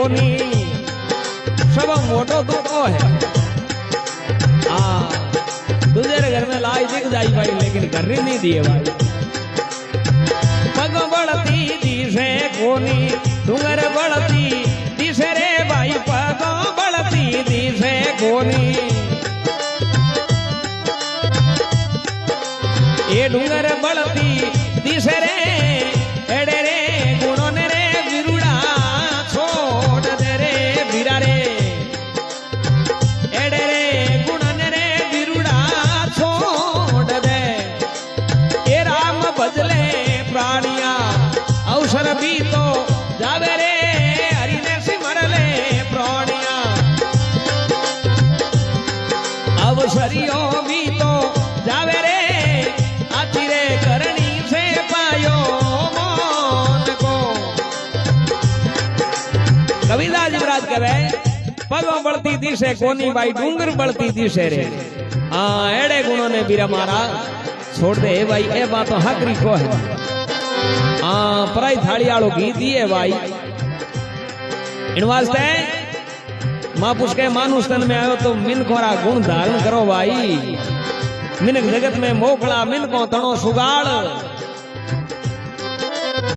कोनी सब मोटो तो है। हाँ दूसरे घर में लाई दिख जाई भाई, लेकिन घर ही नहीं दिए भाई। पग बढ़ती दिशे कोनी डूंगर बढ़ती दिशे रे भाई, पग बढ़ती दिशे कोनी। ये डूंगर बढ़ती दिशे रे एड़े रे गुणों ने रे विरुड़ा छोड़ दे रे वीरा रे, एड़े रे गुणों ने रे विरुड़ा छोड़ दे। ये राम बदले प्राणिया अवसर भी तो जावे रे, हरि ने सिमर ले प्राणिया अवसरियों भी तो जावे रे, आती रे करनी से पायो मन को। कविदास महाराज कहे पगों बढ़ती दिशे कोनी भाई, डूंगर बढ़ती दिशे रे। हाँ एड़े गुणों ने बीरा मारा छोड़ दे भाई, ए बात तो हकरी को है। हाँ पराई थाली आलो घी दिए भाई, इन वास्ते मां पुछ के मानुष तन में आयो तो मिनकोरा गुण धारण करो भाई। मिनक जगत में मोकला मिनको तणो सुगाड़,